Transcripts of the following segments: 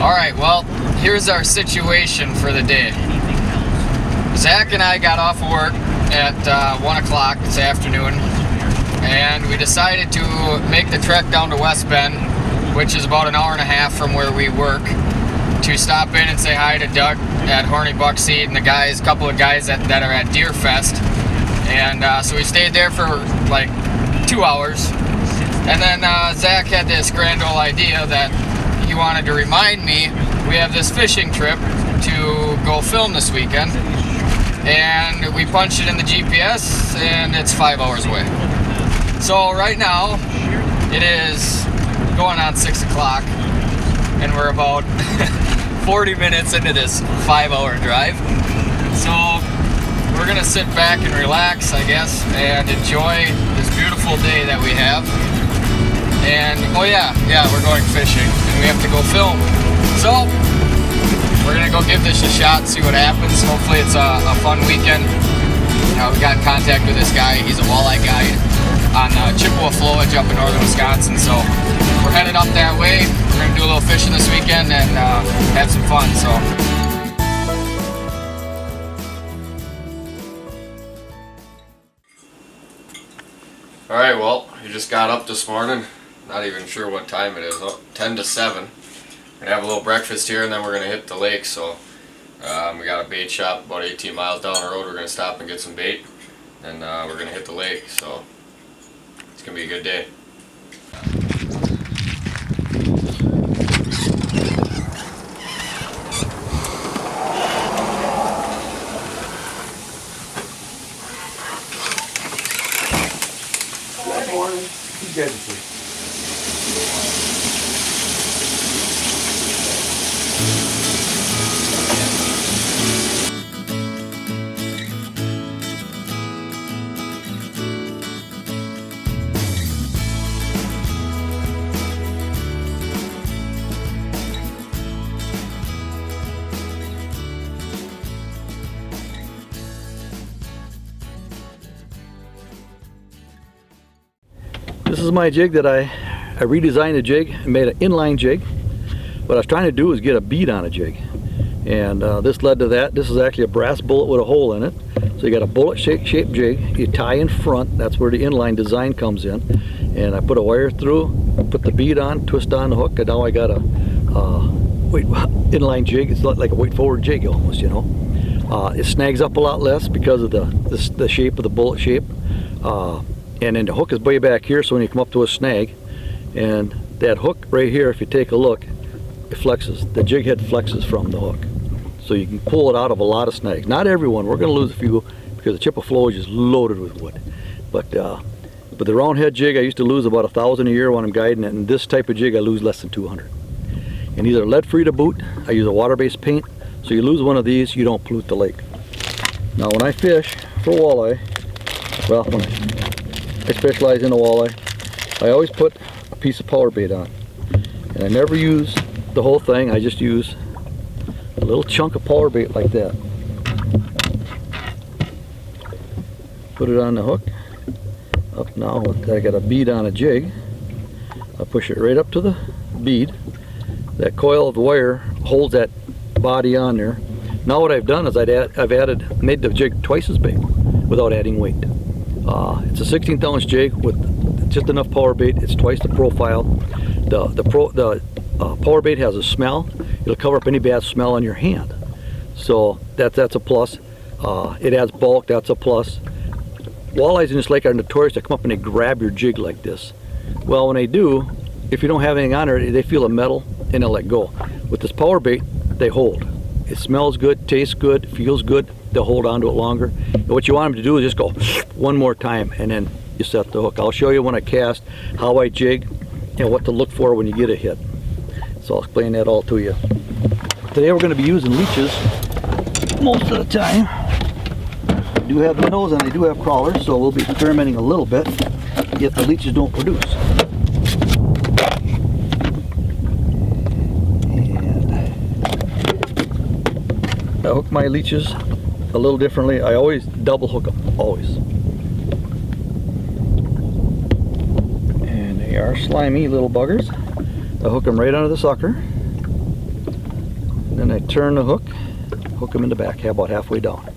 Alright, well, here's our situation for the day. Zach and I got off of work at 1 o'clock this afternoon, and we decided to make the trek down to West Bend, which is about an hour and a half from where we work, to stop in and say hi to Doug at Horny Buckseat and the guys, a couple of guys that are at Deer Fest. And so we stayed there for like 2 hours. And then Zach had this grand old idea that he wanted to remind me we have this fishing trip to go film this weekend. And we punched it in the GPS and it's 5 hours away. So right now it is going on 6 o'clock and we're about 40 minutes into this 5-hour drive. So we're gonna sit back and relax, I guess, and enjoy this beautiful day that we have. And oh yeah, we're going fishing and we have to go film. So we're gonna go give this a shot, see what happens. Hopefully it's a fun weekend. We got in contact with this guy. He's a walleye guide on Chippewa Flowage up in northern Wisconsin. So we're headed up that way. We're gonna do a little fishing this weekend and have some fun. So. All right, well, we just got up this morning. Not even sure what time it is. 10 to 7. We're gonna have a little breakfast here and then we're gonna hit the lake. So we got a bait shop about 18 miles down the road. We're gonna stop and get some bait, and we're gonna hit the lake. So it's gonna be a good day. Good morning. You guys are This is my jig that I redesigned a jig and made an inline jig. What I was trying to do is get a bead on a jig, and this led to that. This is actually a brass bullet with a hole in it. So you got a bullet shaped jig, you tie in front, that's where the inline design comes in. And I put a wire through, put the bead on, twist on the hook, and now I got a inline jig. It's like a weight forward jig almost, you know. It snags up a lot less because of the shape of the bullet shape. And then the hook is way back here, so when you come up to a snag, and that hook right here, if you take a look, it flexes. The jig head flexes from the hook. So you can pull it out of a lot of snags. Not everyone, we're gonna lose a few because the Chippewa Flowage is loaded with wood. But the round head jig, I used to lose about 1,000 a year when I'm guiding it, and this type of jig I lose less than 200. And these are lead free to boot. I use a water-based paint, so you lose one of these, you don't pollute the lake. Now when I fish for walleye, well, when I specialize in a walleye, I always put a piece of power bait on. And I never use the whole thing, I just use a little chunk of power bait like that. Put it on the hook. Up now, I got a bead on a jig. I push it right up to the bead. That coil of wire holds that body on there. Now what I've done is I've made the jig twice as big without adding weight. It's a 16th ounce jig with just enough power bait. It's twice the profile. The power bait has a smell. It'll cover up any bad smell on your hand. So that's a plus. It adds bulk. That's a plus. Walleyes in this lake are notorious to come up and they grab your jig like this. Well, when they do, if you don't have anything on there, they feel the metal and they'll let go. With this power bait, they hold. It smells good, tastes good, feels good. They'll hold on to it longer. And what you want them to do is just go one more time and then you set the hook. I'll show you when I cast how I jig and what to look for when you get a hit. So I'll explain that all to you. Today we're going to be using leeches most of the time. I do have minnows and I do have crawlers, so we'll be experimenting a little bit if the leeches don't produce. And I hook my leeches a little differently. I always double hook them, always. And they are slimy little buggers. I hook them right under the sucker. Then I turn the hook him in the back, about halfway down.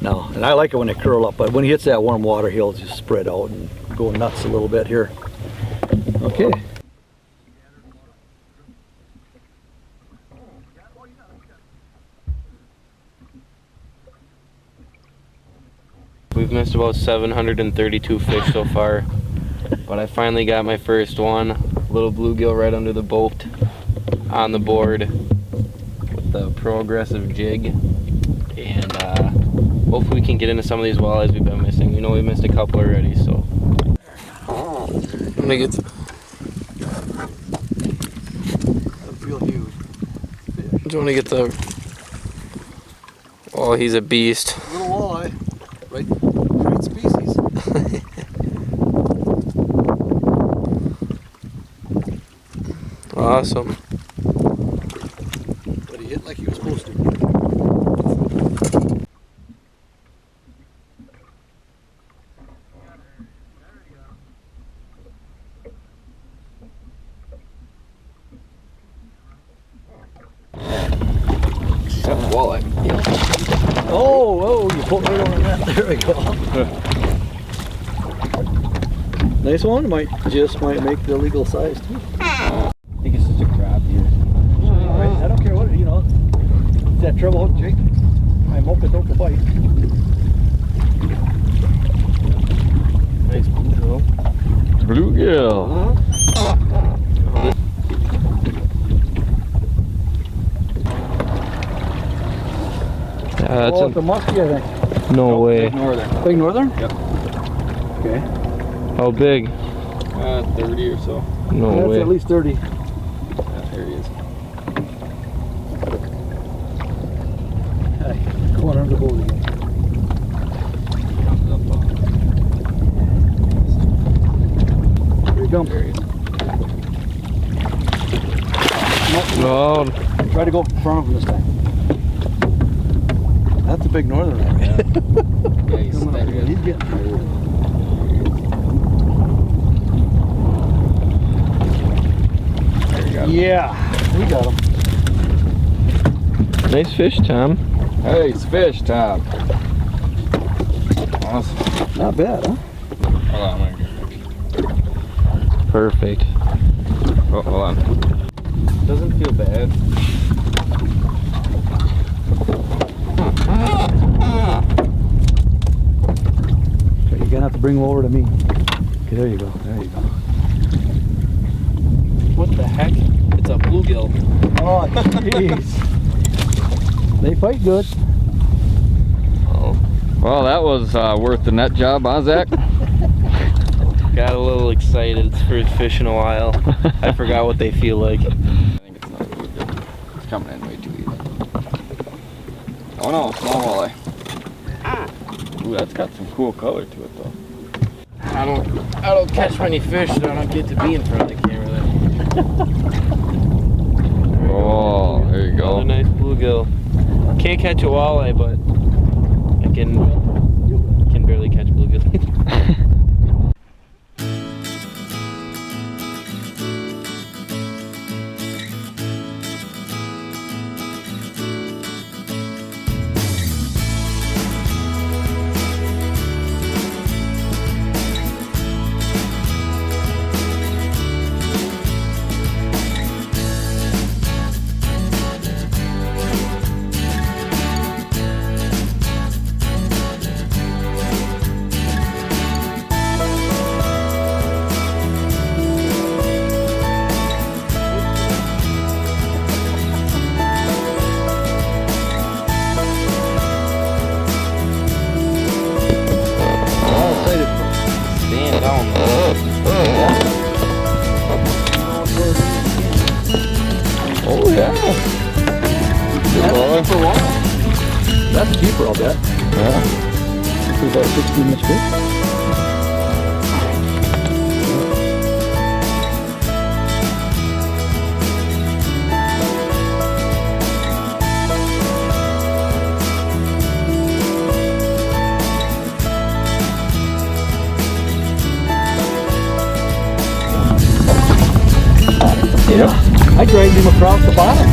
Now, and I like it when they curl up, but when he hits that warm water, he'll just spread out and go nuts a little bit here. Okay. We've missed about 732 fish so far, but I finally got my first one. Little bluegill right under the boat on the board with the pro-aggressive jig, and hopefully we can get into some of these walleyes we've been missing. We know we missed a couple already, so. Let me get the... Feel huge. Do you want to get the... Oh, he's a beast. Little walleye, right species. Awesome. But he hit like he was supposed to. Walleye. Oh, you put right on that. There we go. Nice one. Might make the legal size too. I think it's just a crab here. Alright, I don't care what, you know. It's that treble hook jig. I'm hoping don't go bite. Nice bluegill. Bluegill. That's It's a muskie, I think. no way. Big northern. Big northern? Yep. Okay. How big? 30 or so. No That's way. at least 30. Yeah, there he is. Hey, going under the boat again. Here he comes. There he is. No. Try to go in front of him this time. That's a big northern. Yeah, he's Coming up there he again. is. He's getting There you go. Yeah, we got him. Nice fish, Tom. Hey, it's fish time. Awesome. Not bad, huh? Hold on, I'm gonna get it. Perfect. Oh, hold on. Doesn't feel bad. You're gonna have to bring him over to me. Okay, there you go. There you go. What the heck? It's a bluegill. Oh, jeez. They fight good. Oh. Well, that was worth the net job, huh, Zach? Got a little excited. It's first fish in a while. I forgot what they feel like. I think it's not bluegill. It's coming in way too easy. Oh no, small walleye. Ooh, that's got some cool color to it though. I don't catch many fish, so I don't get to be in front of the camera then. Oh, there you go. Another nice bluegill. Can't catch a walleye, but I can barely catch bluegill. Stand down. Oh yeah. That's a keeper, I'll bet. Yeah. It's about 16 inch fish. Yeah, I dragged him across the bottom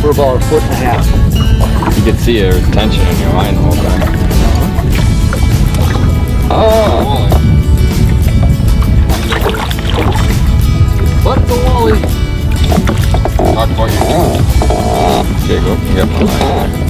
for for about 1.5 feet. You can see there's tension in your line the whole time. Oh! But the Walleye. Talk about your... There you go. You got my line there.